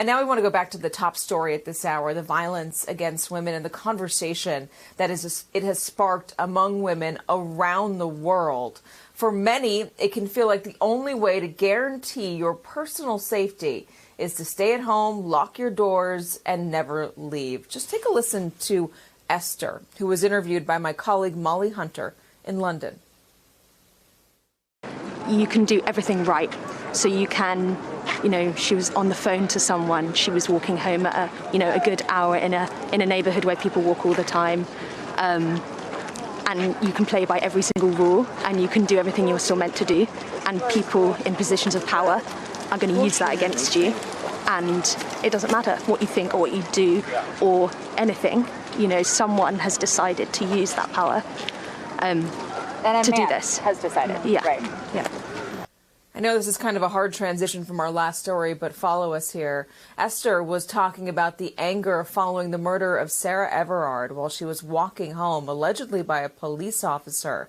And now we want to go back to the top story at this hour, the violence against women and the conversation that it has sparked among women around the world. For many, it can feel like the only way to guarantee your personal safety is to stay at home, lock your doors, and never leave. Just take a listen to Esther, who was interviewed by my colleague Molly Hunter in London. You can do everything right. So you can, she was on the phone to someone. She was walking home at a good hour in a neighborhood where people walk all the time. And you can play by every single rule, and you can do everything you're still meant to do. And people in positions of power are going to use that against you. And it doesn't matter what you think or what you do or anything. Someone has decided to use that power to do this. Has decided. Yeah. Right. Yeah. I know this is kind of a hard transition from our last story, but follow us here. Esther was talking about the anger following the murder of Sarah Everard while she was walking home, allegedly by a police officer.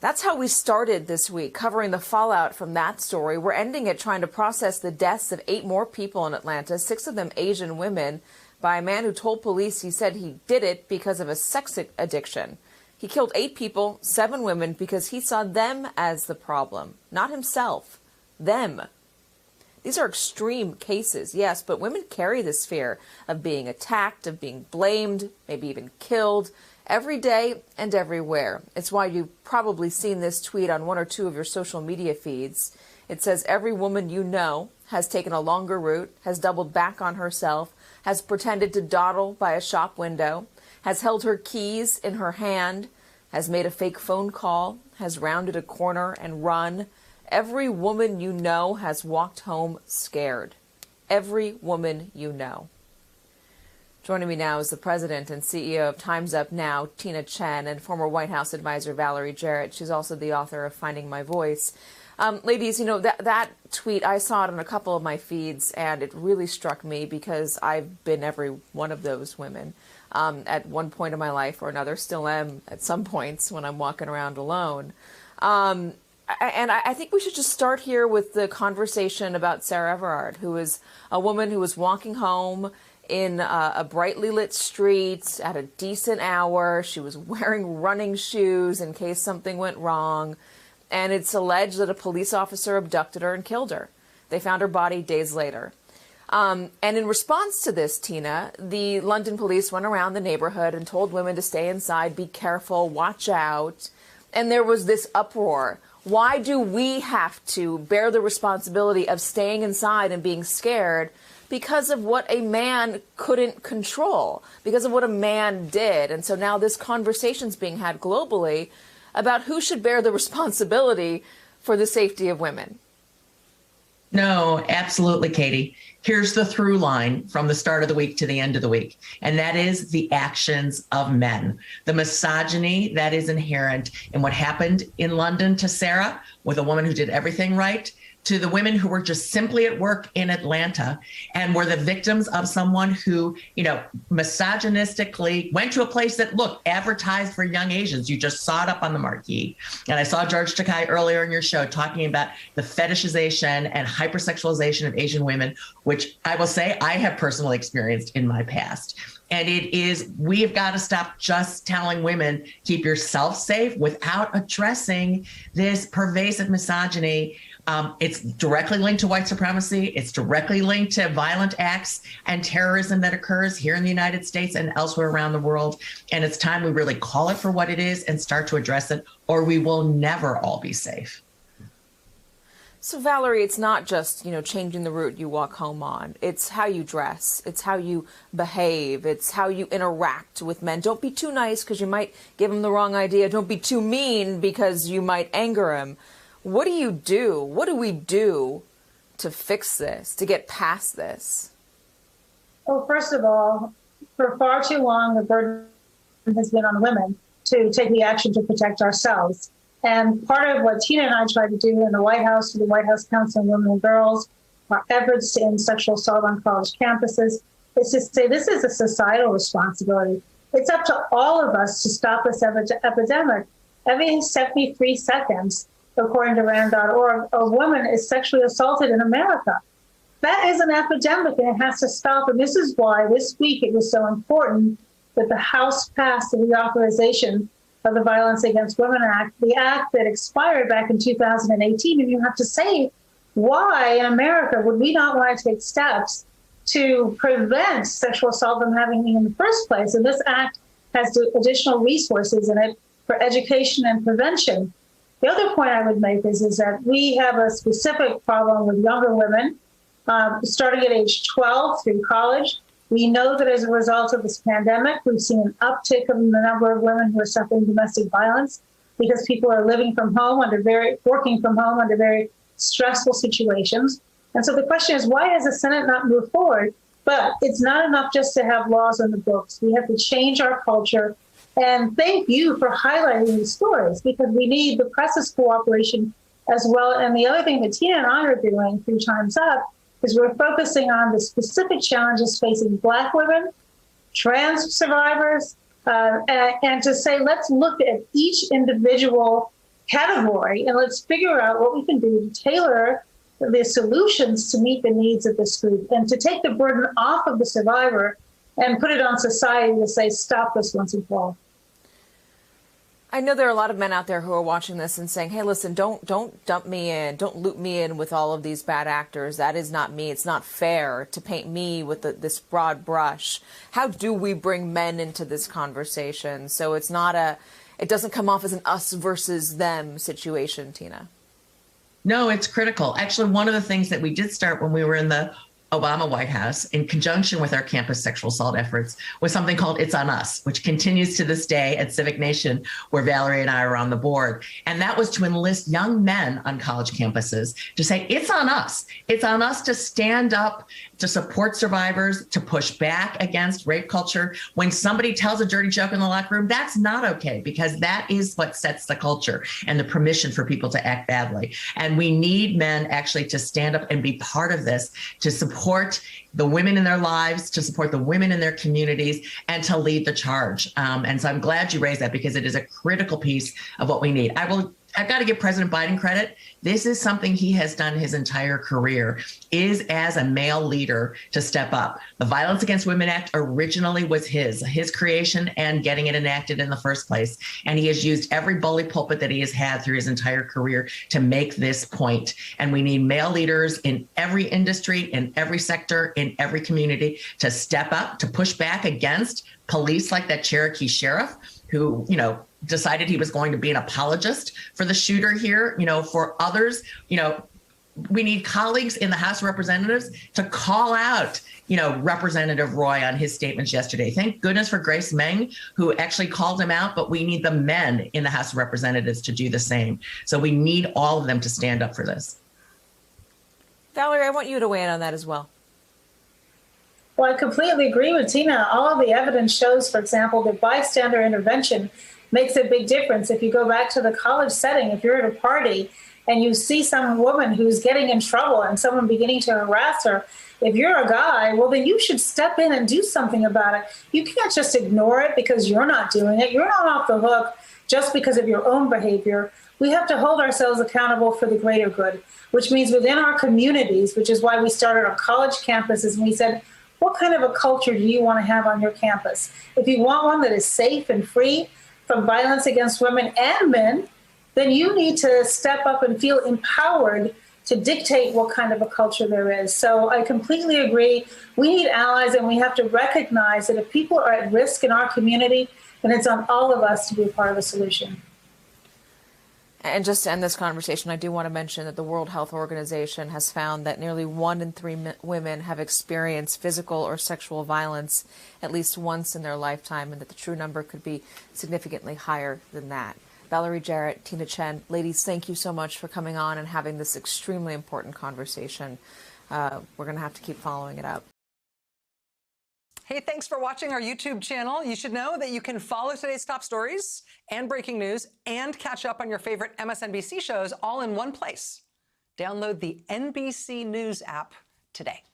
That's how we started this week, covering the fallout from that story. We're ending it trying to process the deaths of 8 more people in Atlanta, 6 of them Asian women, by a man who told police he said he did it because of a sex addiction. He killed 8 people, 7 women, because he saw them as the problem, not himself, them. These are extreme cases, yes, but women carry this fear of being attacked, of being blamed, maybe even killed, every day and everywhere. It's why you've probably seen this tweet on 1 or 2 of your social media feeds. It says, every woman you know has taken a longer route, has doubled back on herself, has pretended to dawdle by a shop window, has held her keys in her hand, has made a fake phone call, has rounded a corner and run. Every woman you know has walked home scared. Every woman you know. Joining me now is the president and CEO of Time's Up Now, Tina Chen, and former White House advisor Valerie Jarrett. She's also the author of Finding My Voice. Ladies, that tweet, I saw it on a couple of my feeds, and it really struck me because I've been every one of those women. At one point in my life or another, still am at some points when I'm walking around alone. And I think we should just start here with the conversation about Sarah Everard, who is a woman who was walking home in a brightly lit street at a decent hour. She was wearing running shoes in case something went wrong. And it's alleged that a police officer abducted her and killed her. They found her body days later. And in response to this, Tina, the London police went around the neighborhood and told women to stay inside, be careful, watch out. And there was this uproar. Why do we have to bear the responsibility of staying inside and being scared because of what a man couldn't control, because of what a man did? And so now this conversation's being had globally about who should bear the responsibility for the safety of women. No, absolutely, Katie. Here's the through line from the start of the week to the end of the week, and that is the actions of men. The misogyny that is inherent in what happened in London to Sarah, with a woman who did everything right, to the women who were just simply at work in Atlanta and were the victims of someone who, misogynistically went to a place that, advertised for young Asians. You just saw it up on the marquee. And I saw George Takei earlier in your show talking about the fetishization and hypersexualization of Asian women, which I will say I have personally experienced in my past. And we've got to stop just telling women, keep yourself safe, without addressing this pervasive misogyny. It's directly linked to white supremacy. It's directly linked to violent acts and terrorism that occurs here in the United States and elsewhere around the world. And it's time we really call it for what it is and start to address it, or we will never all be safe. So, Valerie, it's not just, changing the route you walk home on. It's how you dress. It's how you behave. It's how you interact with men. Don't be too nice because you might give them the wrong idea. Don't be too mean because you might anger him. What do you do? What do we do to fix this, to get past this? Well, first of all, for far too long, the burden has been on women to take the action to protect ourselves. And part of what Tina and I tried to do in the White House, with the White House Council on Women and Girls, our efforts to end sexual assault on college campuses, is to say this is a societal responsibility. It's up to all of us to stop this epidemic. Every 73 seconds, according to RAND.org, a woman is sexually assaulted in America. That is an epidemic and it has to stop. And this is why this week it was so important that the House passed the reauthorization of the Violence Against Women Act, the act that expired back in 2018. And you have to say, why in America would we not want to take steps to prevent sexual assault from happening in the first place? And this act has additional resources in it for education and prevention. The other point I would make is that we have a specific problem with younger women, starting at age 12 through college. We know that as a result of this pandemic, we've seen an uptick in the number of women who are suffering domestic violence because people are living from home working from home under very stressful situations. And so the question is, why has the Senate not moved forward? But it's not enough just to have laws on the books. We have to change our culture. And thank you for highlighting these stories, because we need the press's cooperation as well. And the other thing that Tina and I are doing through Time's Up is we're focusing on the specific challenges facing Black women, trans survivors, and to say, let's look at each individual category and let's figure out what we can do to tailor the solutions to meet the needs of this group and to take the burden off of the survivor and put it on society to say, stop this once and for all. I know there are a lot of men out there who are watching this and saying, hey, listen, don't dump me in. Don't loop me in with all of these bad actors. That is not me. It's not fair to paint me with this broad brush. How do we bring men into this conversation so it doesn't come off as an us versus them situation, Tina? No, it's critical. Actually, one of the things that we did start when we were in the Obama White House, in conjunction with our campus sexual assault efforts, was something called It's on Us, which continues to this day at Civic Nation, where Valerie and I are on the board. And that was to enlist young men on college campuses to say, it's on us. It's on us to stand up, to support survivors, to push back against rape culture. When somebody tells a dirty joke in the locker room, that's not okay, because that is what sets the culture and the permission for people to act badly. And we need men actually to stand up and be part of this, to support the women in their lives, to support the women in their communities, and to lead the charge. And so I'm glad you raised that, because it is a critical piece of what we need. I've got to give President Biden credit. This is something he has done his entire career, is as a male leader to step up. The Violence Against Women Act originally was his creation and getting it enacted in the first place. And he has used every bully pulpit that he has had through his entire career to make this point. And we need male leaders in every industry, in every sector, in every community to step up, to push back against police like that Cherokee sheriff who, decided he was going to be an apologist for the shooter here. For others, we need colleagues in the House of Representatives to call out, Representative Roy on his statements yesterday. Thank goodness for Grace Meng, who actually called him out, but we need the men in the House of Representatives to do the same. So we need all of them to stand up for this. Valerie, I want you to weigh in on that as well. Well, I completely agree with Tina. All of the evidence shows, for example, that bystander intervention makes a big difference. If you go back to the college setting, if you're at a party and you see some woman who's getting in trouble and someone beginning to harass her, if you're a guy, well, then you should step in and do something about it. You can't just ignore it because you're not doing it. You're not off the hook just because of your own behavior. We have to hold ourselves accountable for the greater good, which means within our communities, which is why we started on college campuses and we said, what kind of a culture do you want to have on your campus? If you want one that is safe and free from violence against women and men, then you need to step up and feel empowered to dictate what kind of a culture there is. So I completely agree. We need allies, and we have to recognize that if people are at risk in our community, then it's on all of us to be a part of the solution. And just to end this conversation, I do want to mention that the World Health Organization has found that nearly 1 in 3 women have experienced physical or sexual violence at least once in their lifetime, and that the true number could be significantly higher than that. Valerie Jarrett, Tina Chen, ladies, thank you so much for coming on and having this extremely important conversation. We're going to have to keep following it up. Hey, thanks for watching our YouTube channel. You should know that you can follow today's top stories and breaking news and catch up on your favorite MSNBC shows all in one place. Download the NBC News app today.